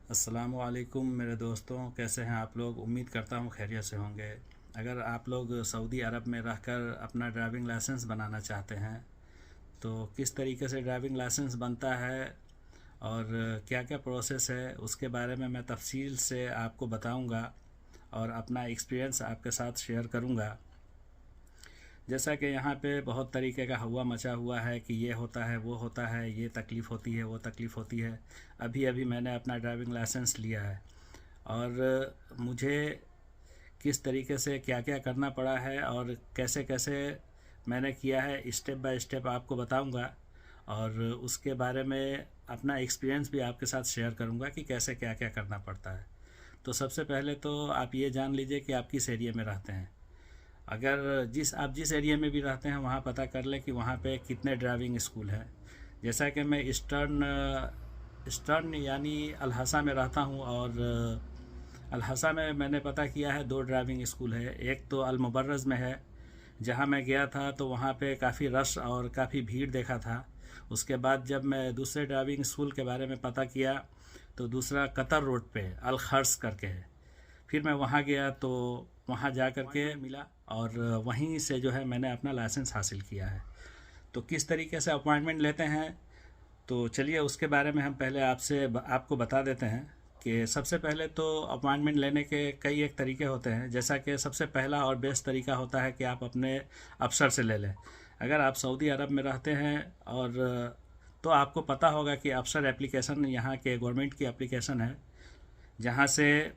अस्सलामुअलैकुम मेरे दोस्तों, कैसे हैं आप लोग। उम्मीद करता हूँ खैरियत से होंगे। अगर आप लोग सऊदी अरब में रहकर अपना ड्राइविंग लाइसेंस बनाना चाहते हैं तो किस तरीके से ड्राइविंग लाइसेंस बनता है और क्या क्या प्रोसेस है उसके बारे में मैं तफसील से आपको बताऊंगा और अपना एक्सपीरियंस आपके साथ शेयर करूंगा। जैसा कि यहाँ पे बहुत तरीके का हवा मचा हुआ है कि ये होता है, वो होता है, ये तकलीफ़ होती है, वो तकलीफ़ होती है। अभी अभी मैंने अपना ड्राइविंग लाइसेंस लिया है और मुझे किस तरीके से क्या क्या करना पड़ा है और कैसे कैसे मैंने किया है, स्टेप बाय स्टेप आपको बताऊंगा और उसके बारे में अपना एक्सपीरियंस भी आपके साथ शेयर करूंगा कि कैसे क्या क्या करना पड़ता है। तो सबसे पहले तो आप ये जान लीजिए कि आप किस एरिया में रहते हैं। अगर जिस एरिया में भी रहते हैं वहाँ पता कर लें कि वहाँ पे कितने ड्राइविंग स्कूल हैं। जैसा कि मैं ईस्टर्न यानी अल-हसा में रहता हूँ और अल-हसा में मैंने पता किया है 2 ड्राइविंग स्कूल है। एक तो अल-मुबर्रज़ में है, जहाँ मैं गया था तो वहाँ पे काफ़ी रश और काफ़ी भीड़ देखा था। उसके बाद जब मैं दूसरे ड्राइविंग स्कूल के बारे में पता किया तो दूसरा कतर रोड पे अल खर्स करके है। फिर मैं वहाँ गया तो वहाँ जा कर के मिला और वहीं से जो है मैंने अपना लाइसेंस हासिल किया है। तो किस तरीके से अपॉइंटमेंट लेते हैं, तो चलिए उसके बारे में हम पहले आपको बता देते हैं कि सबसे पहले तो अपॉइंटमेंट लेने के कई एक तरीके होते हैं। जैसा कि सबसे पहला और बेस्ट तरीका होता है कि आप अपने अफसर से ले लें। अगर आप सऊदी अरब में रहते हैं और तो आपको पता होगा कि अफसर एप्लीकेशन यहाँ के गवर्नमेंट की एप्लीकेशन है, जहाँ से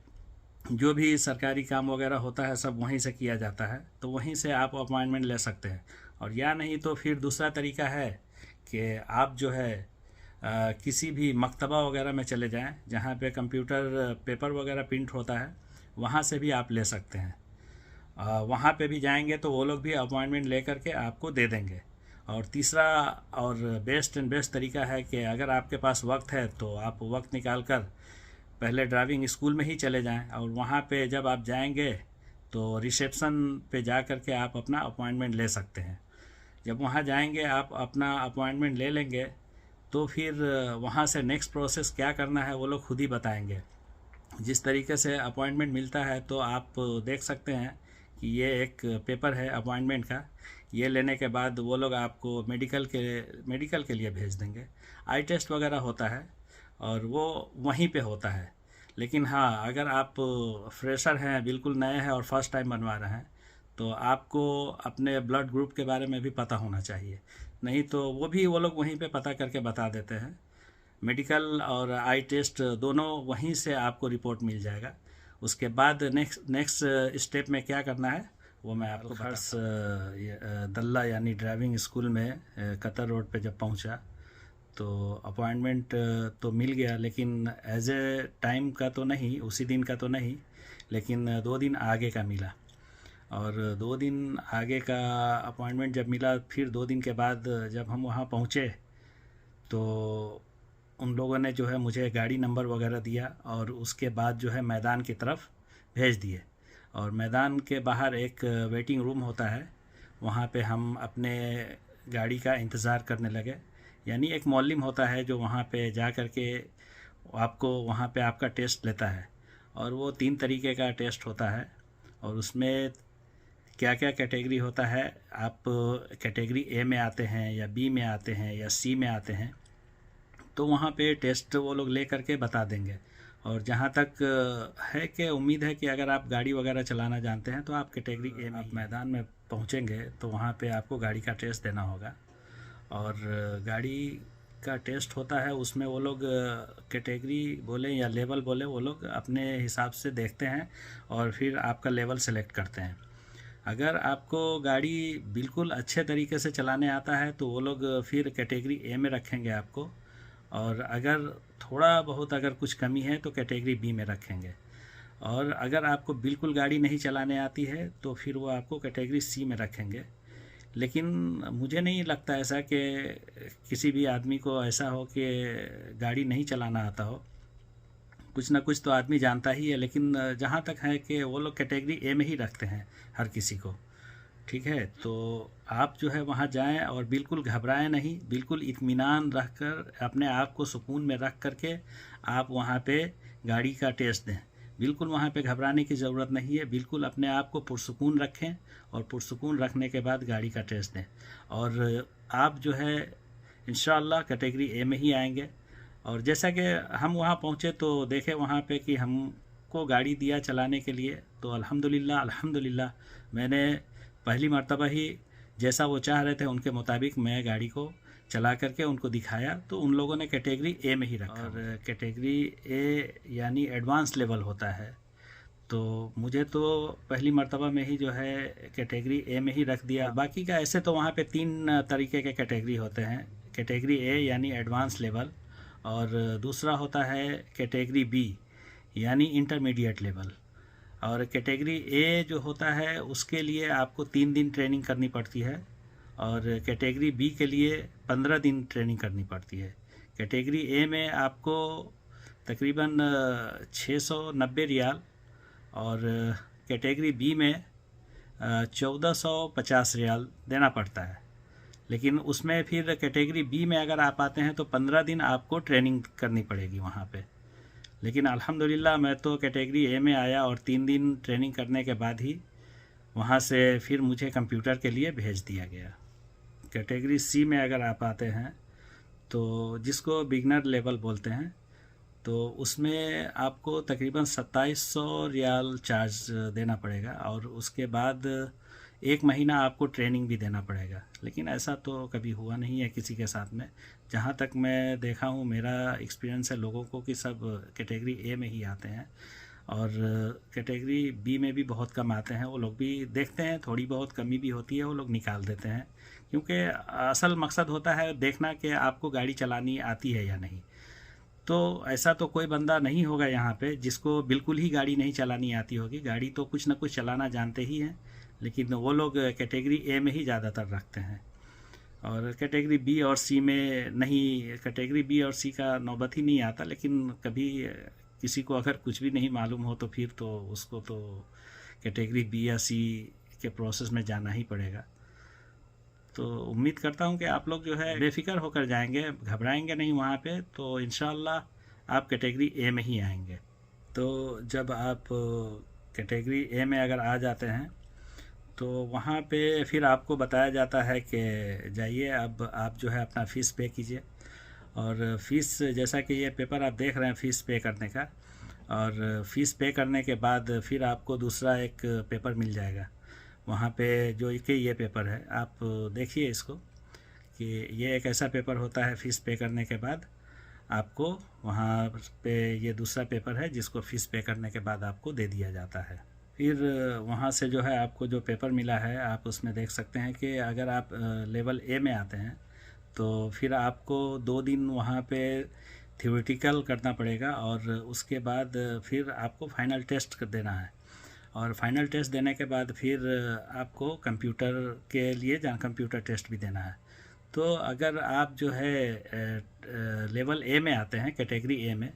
जो भी सरकारी काम वगैरह होता है सब वहीं से किया जाता है। तो वहीं से आप अपॉइंटमेंट ले सकते हैं। और या नहीं तो फिर दूसरा तरीका है कि आप जो है किसी भी मकतबा वगैरह में चले जाएं जहाँ पे कंप्यूटर पेपर वगैरह प्रिंट होता है, वहाँ से भी आप ले सकते हैं। वहाँ पे भी जाएंगे तो वो लोग भी अपॉइंटमेंट ले करके आपको दे देंगे। और तीसरा और बेस्ट तरीका है कि अगर आपके पास वक्त है तो आप वक्त निकाल कर पहले ड्राइविंग स्कूल में ही चले जाएं और वहाँ पे जब आप जाएंगे तो रिसेप्शन पे जा कर के आप अपना अपॉइंटमेंट ले सकते हैं। जब वहाँ जाएंगे आप अपना अपॉइंटमेंट ले लेंगे तो फिर वहाँ से नेक्स्ट प्रोसेस क्या करना है वो लोग खुद ही बताएंगे। जिस तरीके से अपॉइंटमेंट मिलता है तो आप देख सकते हैं कि ये एक पेपर है अपॉइंटमेंट का। ये लेने के बाद वो लोग आपको मेडिकल के लिए भेज देंगे। आई टेस्ट वगैरह होता है और वो वहीं पे होता है। लेकिन हाँ, अगर आप फ्रेशर हैं, बिल्कुल नए हैं और फर्स्ट टाइम बनवा रहे हैं तो आपको अपने ब्लड ग्रुप के बारे में भी पता होना चाहिए। नहीं तो वो लोग वहीं पे पता करके बता देते हैं। मेडिकल और आई टेस्ट दोनों वहीं से आपको रिपोर्ट मिल जाएगा। उसके बाद नेक्स्ट नेक्स्ट स्टेप में क्या करना है वो मैं आपको बताता हूँ। दल्ला यानी ड्राइविंग स्कूल में कतर रोड पे जब पहुंचा तो अपॉइंटमेंट तो मिल गया, लेकिन एज ए टाइम का तो नहीं, उसी दिन का तो नहीं, लेकिन 2 दिन आगे का मिला। और 2 दिन आगे का अपॉइंटमेंट जब मिला फिर 2 दिन के बाद जब हम वहाँ पहुँचे तो उन लोगों ने जो है मुझे गाड़ी नंबर वगैरह दिया और उसके बाद जो है मैदान की तरफ भेज दिए। और मैदान के बाहर एक वेटिंग रूम होता है, वहाँ पे हम अपने गाड़ी का इंतज़ार करने लगे। यानी एक मौलिम होता है जो वहाँ पे जा कर के आपको वहाँ पे आपका टेस्ट लेता है। और वो 3 तरीके का टेस्ट होता है और उसमें क्या क्या कैटेगरी होता है। आप कैटेगरी ए में आते हैं या बी में आते हैं या सी में आते हैं तो वहाँ पे टेस्ट वो लोग ले करके बता देंगे। और जहाँ तक है कि उम्मीद है कि अगर आप गाड़ी वगैरह चलाना जानते हैं तो आप कैटेगरी ए में आप मैदान में पहुँचेंगे तो वहाँ पे आपको गाड़ी का टेस्ट देना होगा। और गाड़ी का टेस्ट होता है, उसमें वो लोग कैटेगरी बोले या लेवल बोले, वो लोग अपने हिसाब से देखते हैं और फिर आपका लेवल सेलेक्ट करते हैं। अगर आपको गाड़ी बिल्कुल अच्छे तरीके से चलाने आता है तो वो लोग फिर कैटेगरी ए में रखेंगे आपको। और अगर थोड़ा बहुत अगर कुछ कमी है तो कैटेगरी बी में रखेंगे। और अगर आपको बिल्कुल गाड़ी नहीं चलाने आती है तो फिर वो आपको कैटेगरी सी में रखेंगे। लेकिन मुझे नहीं लगता ऐसा कि किसी भी आदमी को ऐसा हो कि गाड़ी नहीं चलाना आता हो। कुछ ना कुछ तो आदमी जानता ही है, लेकिन जहाँ तक है कि वो लोग कैटेगरी ए में ही रखते हैं हर किसी को। ठीक है, तो आप जो है वहाँ जाएं और बिल्कुल घबराएं नहीं, बिल्कुल इत्मीनान रख कर अपने आप को सुकून में रख कर के आप वहाँ पे गाड़ी का टेस्ट दें। बिल्कुल वहाँ पे घबराने की ज़रूरत नहीं है, बिल्कुल अपने आप को पुरसुकून रखें और पुरसुकून रखने के बाद गाड़ी का टेस्ट दें। और आप जो है इंशाअल्लाह कैटेगरी ए में ही आएंगे। और जैसा कि हम वहाँ पहुँचे तो देखे वहाँ पे कि हमको गाड़ी दिया चलाने के लिए, तो अल्हम्दुलिल्लाह मैंने पहली मर्तबा ही जैसा वो चाह रहे थे उनके मुताबिक मैं गाड़ी को चला करके उनको दिखाया, तो उन लोगों ने कैटेगरी ए में ही रखा। और कैटेगरी ए यानी एडवांस लेवल होता है, तो मुझे तो पहली मर्तबा में ही जो है कैटेगरी ए में ही रख दिया। बाकी का ऐसे तो वहाँ पे 3 तरीके के कैटेगरी होते हैं। कैटेगरी ए यानी एडवांस लेवल, और दूसरा होता है कैटेगरी बी यानी इंटरमीडिएट लेवल। और कैटेगरी ए जो होता है उसके लिए आपको 3 दिन ट्रेनिंग करनी पड़ती है, और कैटेगरी बी के लिए 15 दिन ट्रेनिंग करनी पड़ती है। कैटेगरी ए में आपको तकरीबन 690 रियाल, और कैटेगरी बी में 1450 रियाल देना पड़ता है। लेकिन उसमें फिर कैटेगरी बी में अगर आप आते हैं तो 15 दिन आपको ट्रेनिंग करनी पड़ेगी वहाँ पे। लेकिन अल्हम्दुलिल्लाह मैं तो कैटेगरी ए में आया, और 3 दिन ट्रेनिंग करने के बाद ही वहाँ से फिर मुझे कंप्यूटर के लिए भेज दिया गया। कैटेगरी सी में अगर आप आते हैं तो जिसको बिगनर लेवल बोलते हैं, तो उसमें आपको तकरीबन 2700 रियाल चार्ज देना पड़ेगा, और उसके बाद 1 महीना आपको ट्रेनिंग भी देना पड़ेगा। लेकिन ऐसा तो कभी हुआ नहीं है किसी के साथ में। जहाँ तक मैं देखा हूँ, मेरा एक्सपीरियंस है लोगों को कि सब कैटेगरी ए में ही आते हैं, और कैटेगरी बी में भी बहुत कम आते हैं। वो लोग भी देखते हैं, थोड़ी बहुत कमी भी होती है, वो लोग निकाल देते हैं, क्योंकि असल मकसद होता है देखना कि आपको गाड़ी चलानी आती है या नहीं। तो ऐसा तो कोई बंदा नहीं होगा यहाँ पे जिसको बिल्कुल ही गाड़ी नहीं चलानी आती होगी। गाड़ी तो कुछ ना कुछ चलाना जानते ही हैं, लेकिन वो लोग कैटेगरी ए में ही ज़्यादातर रखते हैं, और कैटेगरी बी और सी में नहीं। कैटेगरी बी और सी का नौबत ही नहीं आता। लेकिन कभी किसी को अगर कुछ भी नहीं मालूम हो तो फिर तो उसको तो कैटेगरी बी या सी के प्रोसेस में जाना ही पड़ेगा। तो उम्मीद करता हूँ कि आप लोग जो है बेफिक्र होकर जाएंगे, घबराएंगे नहीं वहाँ पे, तो इंशाअल्लाह आप कैटेगरी ए में ही आएंगे। तो जब आप कैटेगरी ए में अगर आ जाते हैं तो वहाँ पे फिर आपको बताया जाता है कि जाइए अब आप जो है अपना फ़ीस पे कीजिए। और फ़ीस जैसा कि ये पेपर आप देख रहे हैं फ़ीस पे करने का, और फ़ीस पे करने के बाद फिर आपको दूसरा एक पेपर मिल जाएगा वहाँ पे, जो कि ये पेपर है। आप देखिए इसको कि ये एक ऐसा पेपर होता है फ़ीस पे करने के बाद आपको वहाँ पे ये दूसरा पेपर है जिसको फ़ीस पे करने के बाद आपको दे दिया जाता है। फिर वहाँ से जो है आपको जो पेपर मिला है आप उसमें देख सकते हैं कि अगर आप लेवल ए में आते हैं तो फिर आपको 2 दिन वहाँ पे थ्योरेटिकल करना पड़ेगा, और उसके बाद फिर आपको फाइनल टेस्ट देना है। और फाइनल टेस्ट देने के बाद फिर आपको कंप्यूटर के लिए कंप्यूटर टेस्ट भी देना है। तो अगर आप जो है लेवल ए में आते हैं कैटेगरी ए में,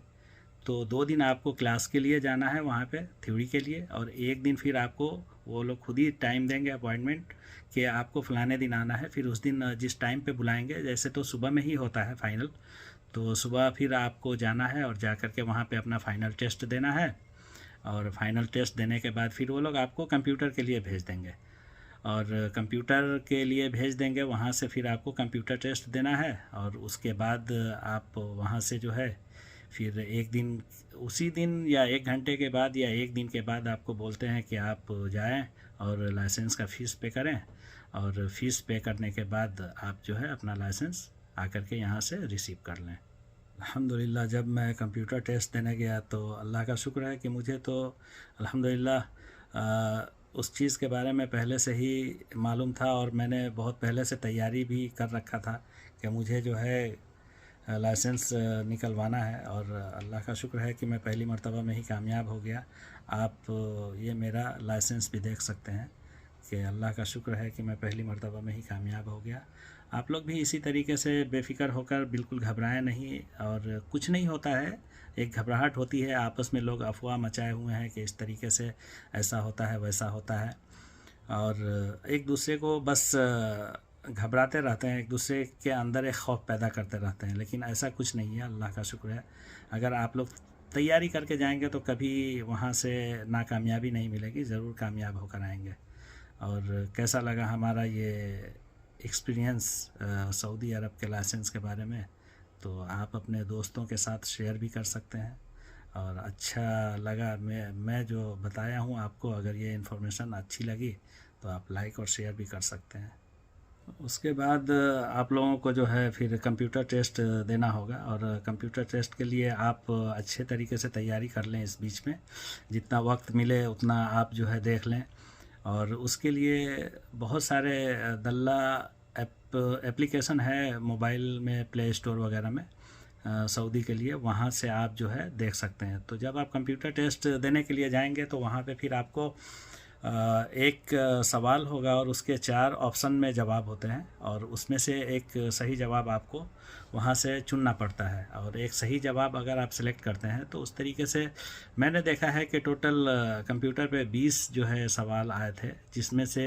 तो 2 दिन आपको क्लास के लिए जाना है वहाँ पे थ्योरी के लिए, और 1 दिन फिर आपको वो लोग खुद ही टाइम देंगे अपॉइंटमेंट कि आपको फ़लाने दिन आना है। फिर उस दिन जिस टाइम पे बुलाएंगे, जैसे तो सुबह में ही होता है फ़ाइनल, तो सुबह फिर आपको जाना है और जा कर के वहाँ पे अपना फ़ाइनल टेस्ट देना है। और फाइनल टेस्ट देने के बाद फिर वो लोग आपको कंप्यूटर के लिए भेज देंगे, और कंप्यूटर के लिए भेज देंगे वहाँ से फिर आपको कंप्यूटर टेस्ट देना है। और उसके बाद आप वहाँ से जो है फिर 1 दिन, उसी दिन या 1 घंटे के बाद या 1 दिन के बाद आपको बोलते हैं कि आप जाएं और लाइसेंस का फ़ीस पे करें, और फ़ीस पे करने के बाद आप जो है अपना लाइसेंस आकर के यहाँ से रिसीव कर लें। अल्हम्दुलिल्लाह जब मैं कंप्यूटर टेस्ट देने गया तो अल्लाह का शुक्र है कि मुझे तो अल्हम्दुलिल्लाह उस चीज़ के बारे में पहले से ही मालूम था, और मैंने बहुत पहले से तैयारी भी कर रखा था कि मुझे जो है लाइसेंस निकलवाना है। और अल्लाह का शुक्र है कि मैं पहली मर्तबा में ही कामयाब हो गया। आप ये मेरा लाइसेंस भी देख सकते हैं कि अल्लाह का शुक्र है कि मैं पहली मर्तबा में ही कामयाब हो गया। आप लोग भी इसी तरीके से बेफ़िक्र होकर बिल्कुल घबराएं नहीं, और कुछ नहीं होता है। एक घबराहट होती है, आपस में लोग अफवाह मचाए हुए हैं कि इस तरीके से ऐसा होता है वैसा होता है, और एक दूसरे को बस घबराते रहते हैं, एक दूसरे के अंदर एक खौफ पैदा करते रहते हैं। लेकिन ऐसा कुछ नहीं है, अल्लाह का शुक्र है। अगर आप लोग तैयारी करके जाएंगे तो कभी वहाँ से नाकामयाबी नहीं मिलेगी, ज़रूर कामयाब होकर आएंगे। और कैसा लगा हमारा ये एक्सपीरियंस सऊदी अरब के लाइसेंस के बारे में, तो आप अपने दोस्तों के साथ शेयर भी कर सकते हैं। और अच्छा लगा मैं जो बताया हूँ आपको, अगर ये इन्फॉर्मेशन अच्छी लगी तो आप लाइक और शेयर भी कर सकते हैं। उसके बाद आप लोगों को जो है फिर कंप्यूटर टेस्ट देना होगा, और कंप्यूटर टेस्ट के लिए आप अच्छे तरीके से तैयारी कर लें। इस बीच में जितना वक्त मिले उतना आप जो है देख लें। और उसके लिए बहुत सारे दल्ला एप्लीकेशन है मोबाइल में, प्ले स्टोर वगैरह में सऊदी के लिए, वहाँ से आप जो है देख सकते हैं। तो जब आप कंप्यूटर टेस्ट देने के लिए जाएंगे तो वहाँ पे फिर आपको एक सवाल होगा और उसके 4 ऑप्शन में जवाब होते हैं, और उसमें से एक सही जवाब आपको वहाँ से चुनना पड़ता है। और एक सही जवाब अगर आप सेलेक्ट करते हैं तो उस तरीके से मैंने देखा है कि टोटल कंप्यूटर पे 20 जो है सवाल आए थे, जिसमें से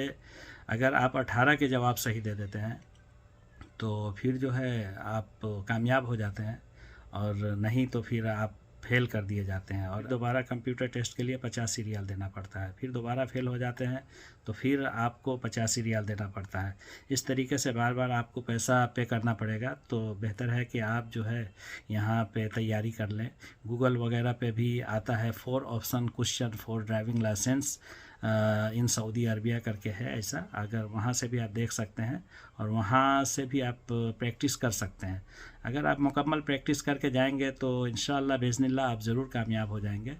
अगर आप 18 के जवाब सही दे देते हैं तो फिर जो है आप कामयाब हो जाते हैं, और नहीं तो फिर आप फेल कर दिए जाते हैं। और दोबारा कंप्यूटर टेस्ट के लिए 85 रियाल देना पड़ता है। फिर दोबारा फेल हो जाते हैं तो फिर आपको 85 रियाल देना पड़ता है। इस तरीके से बार बार आपको पैसा पे करना पड़ेगा। तो बेहतर है कि आप जो है यहाँ पे तैयारी कर लें। गूगल वगैरह पे भी आता है 4 option question for driving licence in Saudi Arabia करके है ऐसा, अगर वहाँ से भी आप देख सकते हैं और वहाँ से भी आप प्रैक्टिस कर सकते हैं। अगर आप मुकम्मल प्रैक्टिस करके जाएंगे तो इंशाअल्लाह बिस्मिल्लाह आप ज़रूर कामयाब हो जाएंगे,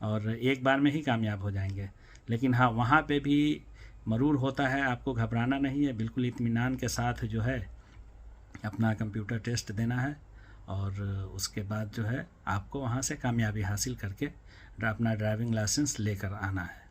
और एक बार में ही कामयाब हो जाएंगे। लेकिन हाँ, वहाँ पे भी मरूर होता है, आपको घबराना नहीं है, बिल्कुल इत्मीनान के साथ जो है अपना कंप्यूटर टेस्ट देना है, और उसके बाद जो है आपको वहाँ से कामयाबी हासिल करके अपना ड्राइविंग लाइसेंस लेकर आना है।